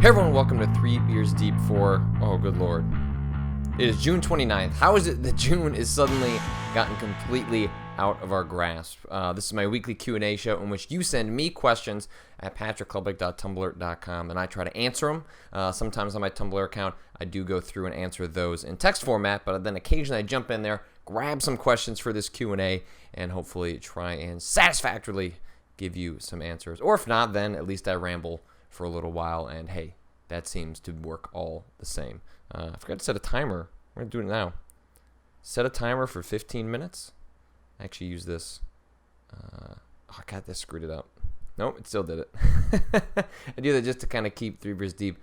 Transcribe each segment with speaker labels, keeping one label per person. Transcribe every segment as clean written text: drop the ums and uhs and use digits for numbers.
Speaker 1: Hey everyone, welcome to 3 Beers Deep for, oh good lord, it is June 29th. How is it that June is suddenly gotten completely out of our grasp? This is my weekly Q&A show in which you send me questions at patrickklubbeck.tumblr.com and I try to answer them. Sometimes on my Tumblr account, I do go through and answer those in text format, but then occasionally I jump in there, grab some questions for this Q&A, and hopefully try and satisfactorily give you some answers. Or if not, then at least I ramble for a little while, and hey, that seems to work all the same. I forgot to set a timer. We're going to do it now. Set a timer for 15 minutes. I actually use this. God, this screwed it up. Nope, it still did it. I do that just to kind of keep 3 Beers Deep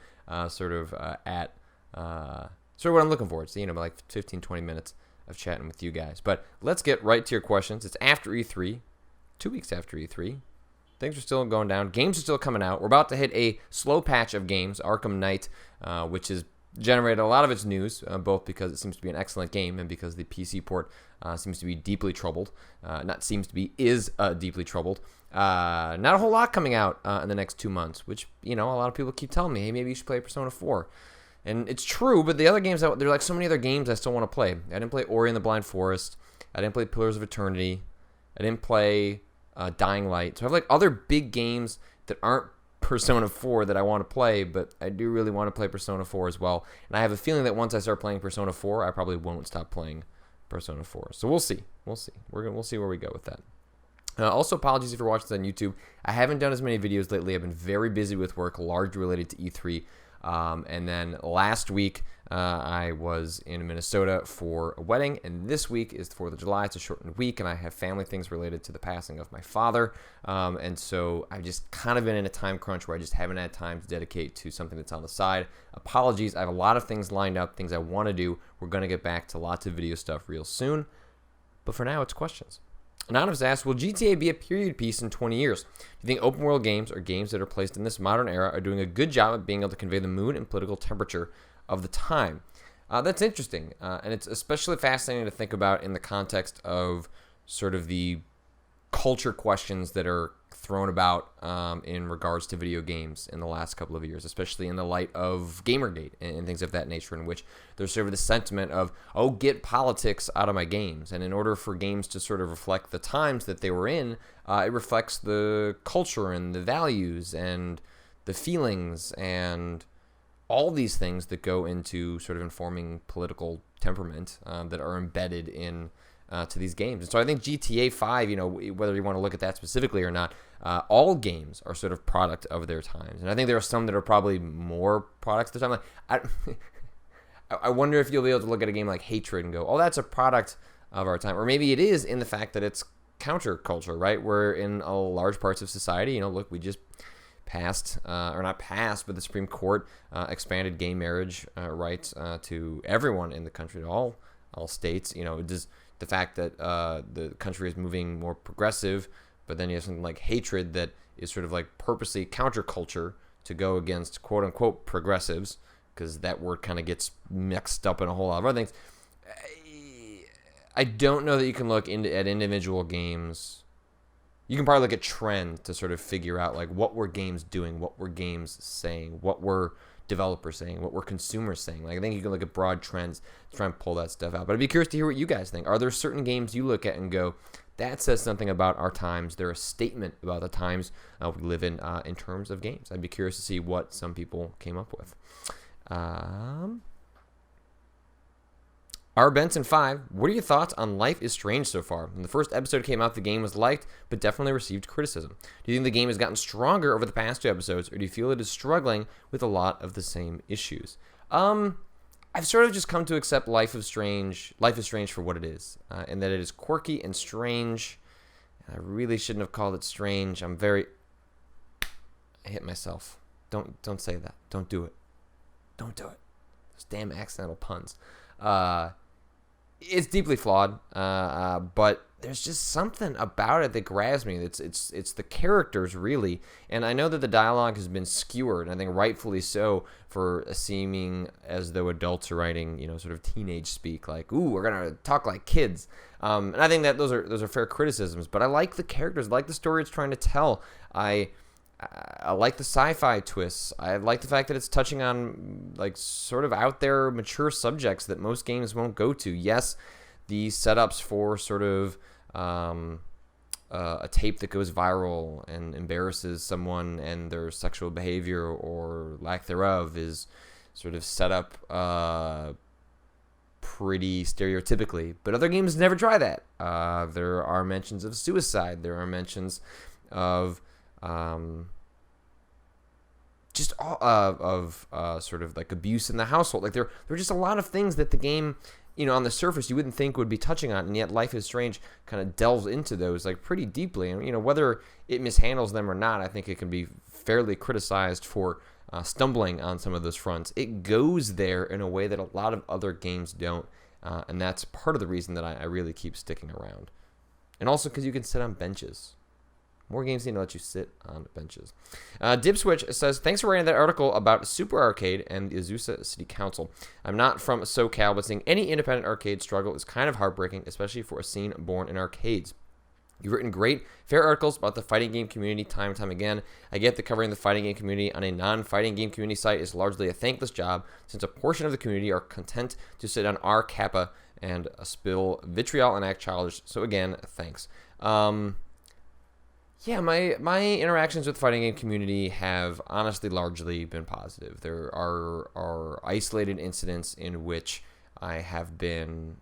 Speaker 1: sort of what I'm looking for. It's, like 15, 20 minutes of chatting with you guys. But let's get right to your questions. It's after E3, 2 weeks after E3. Things are still going down. Games are still coming out. We're about to hit a slow patch of games, Arkham Knight, which has generated a lot of its news, both because it seems to be an excellent game and because the PC port seems to be deeply troubled. Is deeply troubled. Not a whole lot coming out in the next 2 months, which, a lot of people keep telling me, hey, maybe you should play Persona 4. And it's true, but the other games, there are like so many other games I still want to play. I didn't play Ori and the Blind Forest. I didn't play Pillars of Eternity. I didn't play Dying Light. So I have like other big games that aren't Persona 4 that I want to play, but I do really want to play Persona 4 as well. And I have a feeling that once I start playing Persona 4, I probably won't stop playing Persona 4. So we'll see. We'll see. We'll see where we go with that. Also, apologies if you're watching this on YouTube. I haven't done as many videos lately. I've been very busy with work, largely related to E3. And then last week, I was in Minnesota for a wedding, and this week is the 4th of July. It's a shortened week, and I have family things related to the passing of my father. And so I've just kind of been in a time crunch where I just haven't had time to dedicate to something that's on the side. Apologies. I have a lot of things lined up, things I want to do. We're going to get back to lots of video stuff real soon. But for now, it's questions. Anonymous asks, will GTA be a period piece in 20 years? Do you think open world games or games that are placed in this modern era are doing a good job at being able to convey the mood and political temperature of the time? That's interesting, and it's especially fascinating to think about in the context of sort of the culture questions that are thrown about in regards to video games in the last couple of years, especially in the light of Gamergate and things of that nature, in which there's sort of the sentiment of, oh, get politics out of my games. And in order for games to sort of reflect the times that they were in, it reflects the culture and the values and the feelings and all these things that go into sort of informing political temperament that are embedded in to these games. And so I think GTA 5, whether you want to look at that specifically or not, all games are sort of product of their times. And I think there are some that are probably more products of the time. Like, I wonder if you'll be able to look at a game like Hatred and go, oh, that's a product of our time. Or maybe it is in the fact that it's counterculture, right? Where in large parts of society, look, we just passed, or not passed, but the Supreme Court expanded gay marriage rights to everyone in the country, to all states. Does the fact that the country is moving more progressive, but then you have something like Hatred that is sort of like purposely counterculture to go against quote-unquote progressives, because that word kind of gets mixed up in a whole lot of other things. I don't know that you can look at individual games. You can probably look at trends to sort of figure out like what were games doing, what were games saying, what were developers saying, what were consumers saying. Like, I think you can look at broad trends to try and pull that stuff out. But I'd be curious to hear what you guys think. Are there certain games you look at and go, that says something about our times? They're a statement about the times we live in terms of games. I'd be curious to see what some people came up with. R. Benson 5, what are your thoughts on Life is Strange so far? When the first episode came out, the game was liked, but definitely received criticism. Do you think the game has gotten stronger over the past 2 episodes, or do you feel it is struggling with a lot of the same issues? I've sort of just come to accept Life is Strange for what it is, and that it is quirky and strange. I really shouldn't have called it strange. I hit myself. Don't say that. Don't do it. Don't do it. Those damn accidental puns. It's deeply flawed, but there's just something about it that grabs me. It's the characters, really. And I know that the dialogue has been skewered, and I think rightfully so, for seeming as though adults are writing, sort of teenage speak, like, ooh, we're going to talk like kids. And I think that those are fair criticisms, but I like the characters. I like the story it's trying to tell. I I like the sci-fi twists. I like the fact that it's touching on like sort of out there mature subjects that most games won't go to. Yes, the setups for sort of a tape that goes viral and embarrasses someone and their sexual behavior or lack thereof is sort of set up pretty stereotypically. But other games never try that. There are mentions of suicide. There are mentions of just all of sort of like abuse in the household. Like there are just a lot of things that the game, on the surface you wouldn't think would be touching on, and yet Life is Strange kind of delves into those like pretty deeply. And whether it mishandles them or not, I think it can be fairly criticized for stumbling on some of those fronts. It goes there in a way that a lot of other games don't, and that's part of the reason that I really keep sticking around. And also because you can sit on benches. More games need to let you sit on benches. Dipswitch says, thanks for writing that article about Super Arcade and the Azusa City Council. I'm not from SoCal, but seeing any independent arcade struggle is kind of heartbreaking, especially for a scene born in arcades. You've written great, fair articles about the fighting game community time and time again. I get that covering the fighting game community on a non-fighting game community site is largely a thankless job, since a portion of the community are content to sit on R Kappa and spill vitriol and act childish. So again, thanks. Yeah, my interactions with the fighting game community have honestly largely been positive. There are isolated incidents in which I have been,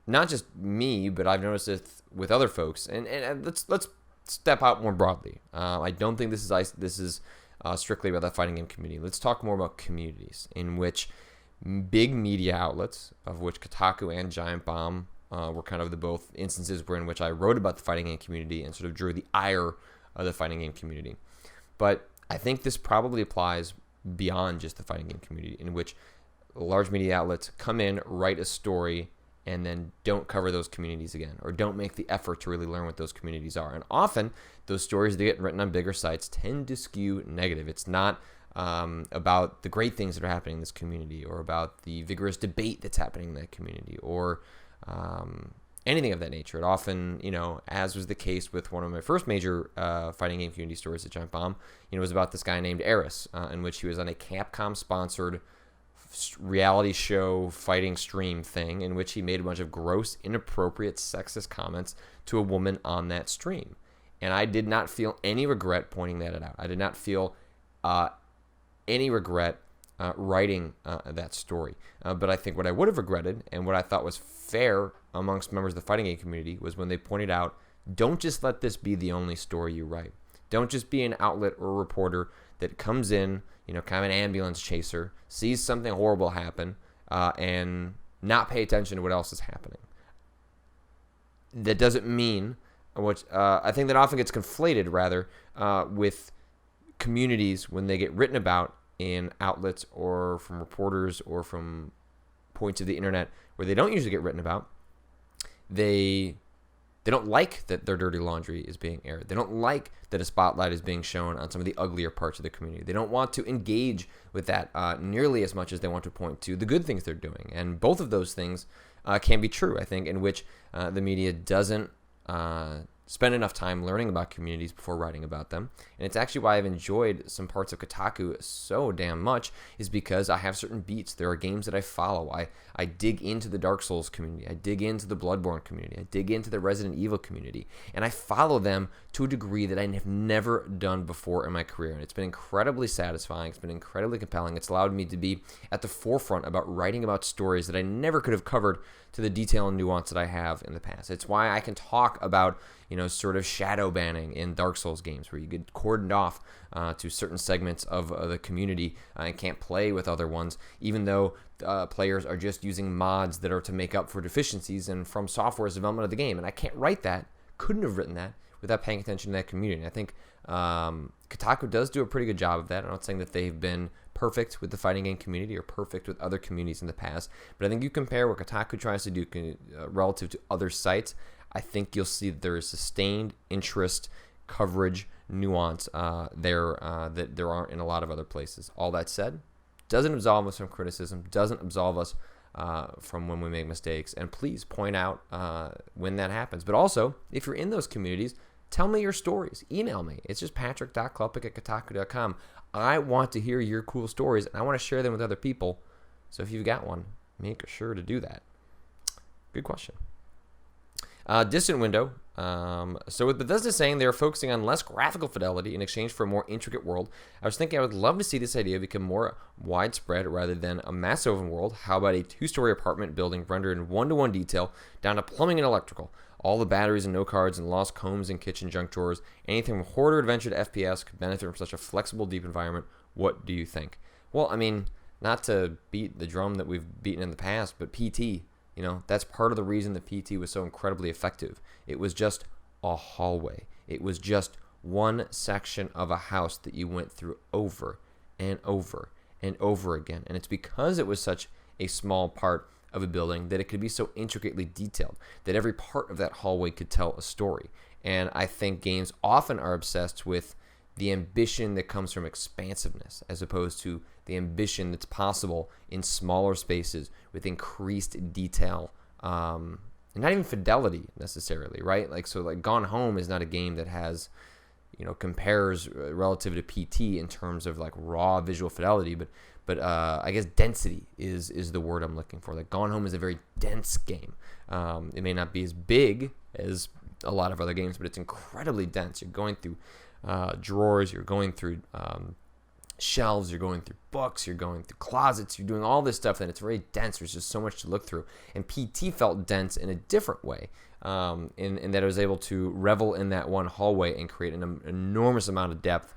Speaker 1: not just me, but I've noticed it with other folks. And let's step out more broadly. I don't think this is strictly about the fighting game community. Let's talk more about communities in which big media outlets, of which Kotaku and Giant Bomb were kind of the both instances in which I wrote about the fighting game community and sort of drew the ire of the fighting game community. But I think this probably applies beyond just the fighting game community, in which large media outlets come in, write a story, and then don't cover those communities again, or don't make the effort to really learn what those communities are. And often, those stories that get written on bigger sites tend to skew negative. It's not about the great things that are happening in this community, or about the vigorous debate that's happening in that community, or anything of that nature. It often, as was the case with one of my first major fighting game community stories at Giant Bomb, it was about this guy named Eris, in which he was on a Capcom-sponsored reality show fighting stream thing, in which he made a bunch of gross, inappropriate, sexist comments to a woman on that stream. And I did not feel any regret pointing that out. I did not feel any regret writing that story. But I think what I would have regretted, and what I thought was fair amongst members of the fighting game community, was when they pointed out, don't just let this be the only story you write. Don't just be an outlet or a reporter that comes in, kind of an ambulance chaser, sees something horrible happen, and not pay attention to what else is happening. That doesn't mean, which I think that often gets conflated, rather, with communities when they get written about in outlets or from reporters or from points of the internet where they don't usually get written about. They don't like that their dirty laundry is being aired. They don't like that a spotlight is being shown on some of the uglier parts of the community. They don't want to engage with that nearly as much as they want to point to the good things they're doing. And both of those things can be true, I think, in which the media doesn't spend enough time learning about communities before writing about them. And it's actually why I've enjoyed some parts of Kotaku so damn much, is because I have certain beats. There are games that I follow. I dig into the Dark Souls community. I dig into the Bloodborne community. I dig into the Resident Evil community. And I follow them to a degree that I have never done before in my career. And it's been incredibly satisfying. It's been incredibly compelling. It's allowed me to be at the forefront about writing about stories that I never could have covered to the detail and nuance that I have in the past. It's why I can talk about, sort of shadow banning in Dark Souls games, where you get cordoned off to certain segments of the community and can't play with other ones, even though players are just using mods that are to make up for deficiencies and From Software's development of the game. And I can't write that, couldn't have written that, without paying attention to that community. And I think Kotaku does do a pretty good job of that. I'm not saying that they've been perfect with the fighting game community or perfect with other communities in the past, but I think you compare what Kotaku tries to do relative to other sites, I think you'll see that there is sustained interest, coverage, nuance there that there aren't in a lot of other places. All that said, doesn't absolve us from criticism, doesn't absolve us from when we make mistakes, and please point out when that happens. But also, if you're in those communities, tell me your stories. Email me. It's just patrick.klupik@kotaku.com. I want to hear your cool stories, and I want to share them with other people. So if you've got one, make sure to do that. Good question. Distant window. So with Bethesda saying they're focusing on less graphical fidelity in exchange for a more intricate world, I was thinking I would love to see this idea become more widespread rather than a massive open world. How about a 2-story apartment building rendered in one-to-one detail down to plumbing and electrical? All the batteries and note cards and lost combs and kitchen junk drawers, anything from horror adventure to FPS could benefit from such a flexible, deep environment. What do you think? Well, I mean, not to beat the drum that we've beaten in the past, but PT. That's part of the reason that PT was so incredibly effective. It was just a hallway. It was just one section of a house that you went through over and over and over again. And it's because it was such a small part of a building that it could be so intricately detailed, that every part of that hallway could tell a story. And I think games often are obsessed with the ambition that comes from expansiveness as opposed to the ambition that's possible in smaller spaces with increased detail, and not even fidelity necessarily, right? Like Gone Home is not a game that has, compares relative to PT in terms of like raw visual fidelity, but I guess density is the word I'm looking for. Like Gone Home is a very dense game. It may not be as big as a lot of other games, but it's incredibly dense. You're going through drawers, you're going through shelves, you're going through books, you're going through closets, you're doing all this stuff, and it's very dense. There's just so much to look through. And PT felt dense in a different way, in that it was able to revel in that one hallway and create an enormous amount of depth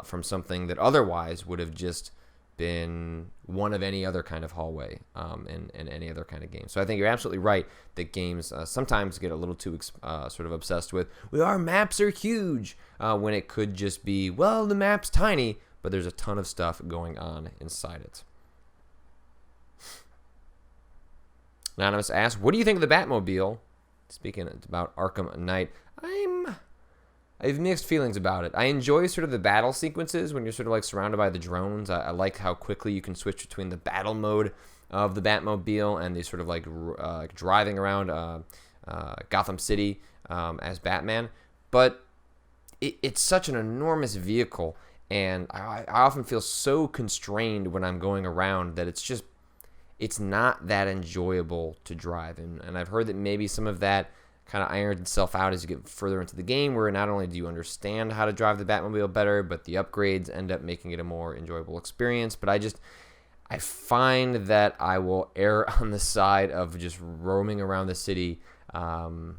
Speaker 1: from something that otherwise would have just been one of any other kind of hallway in any other kind of game. So I think you're absolutely right that games sometimes get a little too sort of obsessed with, our maps are huge, when it could just be, well, the map's tiny, but there's a ton of stuff going on inside it. Anonymous asks, what do you think of the Batmobile? Speaking about Arkham Knight, I have mixed feelings about it. I enjoy sort of the battle sequences when you're sort of like surrounded by the drones. I like how quickly you can switch between the battle mode of the Batmobile and the sort of like driving around Gotham City as Batman. But it's such an enormous vehicle, and I often feel so constrained when I'm going around that it's not that enjoyable to drive. And I've heard that maybe some of that kind of irons itself out as you get further into the game, where not only do you understand how to drive the Batmobile better, but the upgrades end up making it a more enjoyable experience. But I find that I will err on the side of just roaming around the city, kind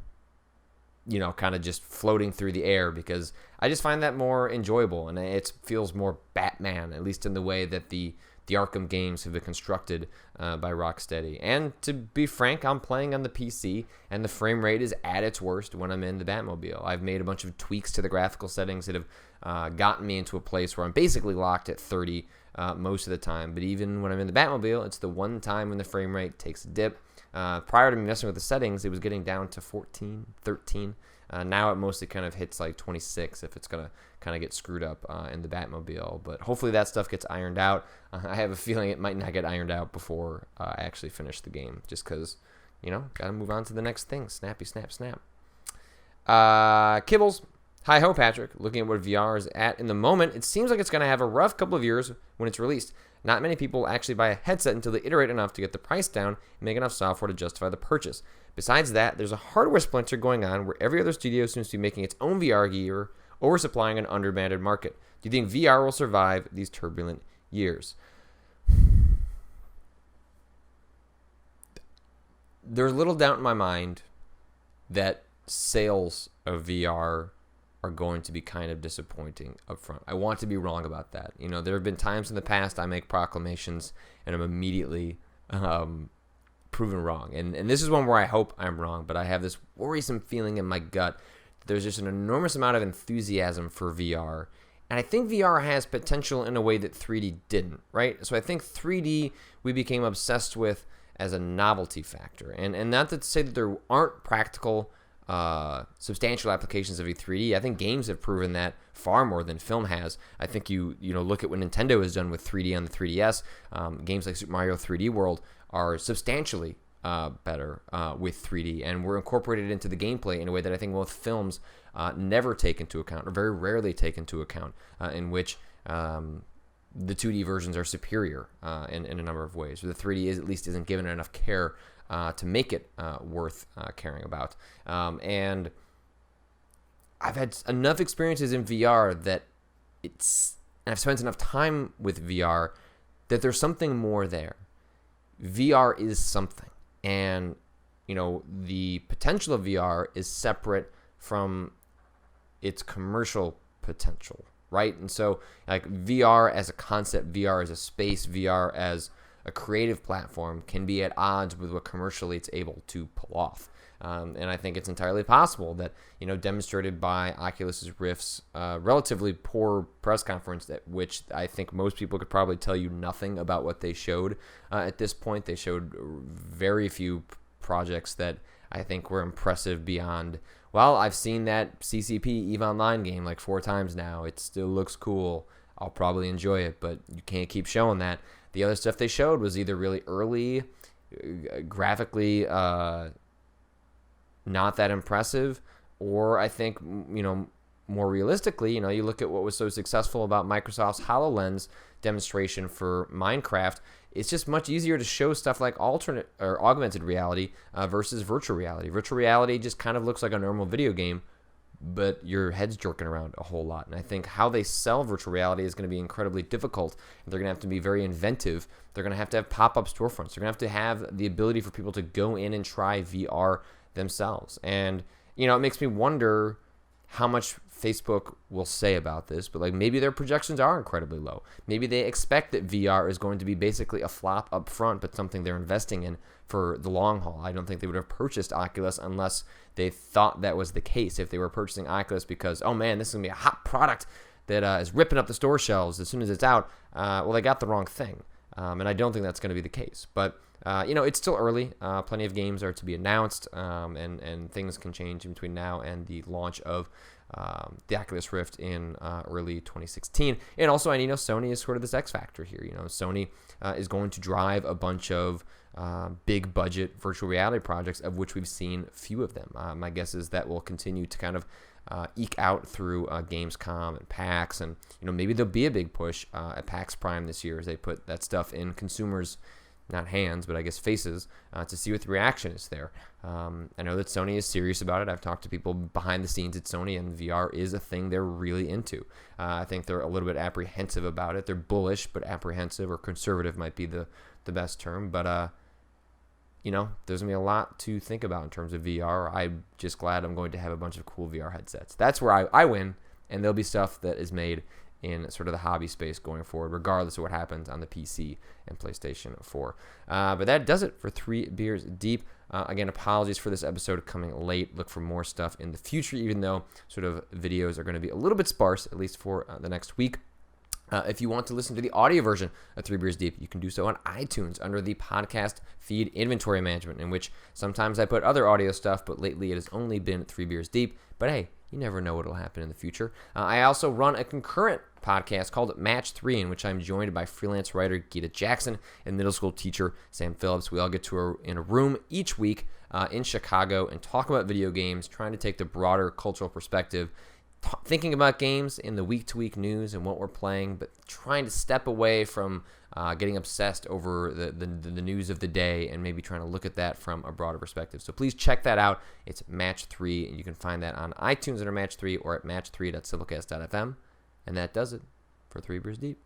Speaker 1: of just floating through the air, because I just find that more enjoyable, and it feels more Batman, at least in the way that the Arkham games have been constructed by Rocksteady. And to be frank, I'm playing on the PC, and the frame rate is at its worst when I'm in the Batmobile. I've made a bunch of tweaks to the graphical settings that have gotten me into a place where I'm basically locked at 30 most of the time. But even when I'm in the Batmobile, it's the one time when the frame rate takes a dip. Prior to me messing with the settings, it was getting down to 14, 13. Now it mostly kind of hits like 26 if it's going to kind of get screwed up in the Batmobile. But hopefully that stuff gets ironed out. I have a feeling it might not get ironed out before I actually finish the game, just because, got to move on to the next thing. Snappy, snap, snap. Kibbles. Hi-ho, Patrick. Looking at what VR is at in the moment, it seems like it's going to have a rough couple of years when it's released. Not many people actually buy a headset until they iterate enough to get the price down and make enough software to justify the purchase. Besides that, there's a hardware splinter going on where every other studio seems to be making its own VR gear, oversupplying an underbanded market. Do you think VR will survive these turbulent years? There's little doubt in my mind that sales of VR are going to be kind of disappointing up front. I want to be wrong about that. There have been times in the past I make proclamations and I'm immediately proven wrong. And this is one where I hope I'm wrong, but I have this worrisome feeling in my gut that there's just an enormous amount of enthusiasm for VR. And I think VR has potential in a way that 3D didn't, right? So I think 3D we became obsessed with as a novelty factor. And not to say that there aren't practical substantial applications of E3D. I think games have proven that far more than film has. I think you look at what Nintendo has done with 3D on the 3DS. Games like Super Mario 3D World are substantially better with 3D, and were incorporated into the gameplay in a way that I think most films never take into account, or very rarely take into account, in which the 2D versions are superior in a number of ways. The 3D is, at least isn't given enough care to make it worth caring about. And I've had enough experiences in VR that and I've spent enough time with VR that there's something more there. VR is something. And, the potential of VR is separate from its commercial potential, right? And so, like, VR as a concept, VR as a space, VR as a creative platform can be at odds with what commercially it's able to pull off. And I think it's entirely possible that, demonstrated by Oculus's Rift's relatively poor press conference, at which I think most people could probably tell you nothing about what they showed at this point. They showed very few projects that I think were impressive beyond, well, I've seen that CCP EVE Online game like 4 times now. It still looks cool. I'll probably enjoy it, but you can't keep showing that. The other stuff they showed was either really early, graphically not that impressive, or I think, more realistically, you look at what was so successful about Microsoft's HoloLens demonstration for Minecraft. It's just much easier to show stuff like alternate or augmented reality versus virtual reality. Virtual reality just kind of looks like a normal video game, but your head's jerking around a whole lot. And I think how they sell virtual reality is going to be incredibly difficult. They're going to have to be very inventive. They're going to have pop-up storefronts. They're going to have the ability for people to go in and try VR themselves. And, it makes me wonder how much Facebook will say about this, but maybe their projections are incredibly low. Maybe they expect that VR is going to be basically a flop up front, but something they're investing in for the long haul. I don't think they would have purchased Oculus unless they thought that was the case. If they were purchasing Oculus because, oh man, this is going to be a hot product that is ripping up the store shelves as soon as it's out, well, they got the wrong thing. And I don't think that's going to be the case. But, it's still early. Plenty of games are to be announced, and things can change in between now and the launch of the Oculus Rift in early 2016. And also, Sony is sort of this X factor here. Sony is going to drive a bunch of big budget virtual reality projects, of which we've seen few of them. My guess is that will continue to kind of eke out through Gamescom and PAX, and maybe there'll be a big push at PAX Prime this year as they put that stuff in consumers' not hands, but I guess faces, to see what the reaction is there. I know that Sony is serious about it. I've talked to people behind the scenes at Sony, and VR is a thing they're really into. I think they're a little bit apprehensive about it. They're bullish, but apprehensive, or conservative might be the best term. But, there's going to be a lot to think about in terms of VR. I'm just glad I'm going to have a bunch of cool VR headsets. That's where I win, and there'll be stuff that is made in sort of the hobby space going forward, regardless of what happens on the PC and PlayStation 4. But that does it for 3 Beers Deep. Again, apologies for this episode coming late. Look for more stuff in the future, even though sort of videos are going to be a little bit sparse, at least for the next week. If you want to listen to the audio version of 3 Beers Deep, you can do so on iTunes under the podcast feed inventory management, in which sometimes I put other audio stuff, but lately it has only been 3 Beers Deep. But hey, you never know what will happen in the future. I also run a concurrent podcast called Match 3, in which I'm joined by freelance writer Geeta Jackson and middle school teacher Sam Phillips. We all get in a room each week in Chicago and talk about video games, trying to take the broader cultural perspective, thinking about games in the week-to-week news and what we're playing, but trying to step away from getting obsessed over the news of the day and maybe trying to look at that from a broader perspective. So please check that out. It's Match 3, and you can find that on iTunes under Match 3 or at match3.simplecast.fm. And that does it for 3 Beers Deep.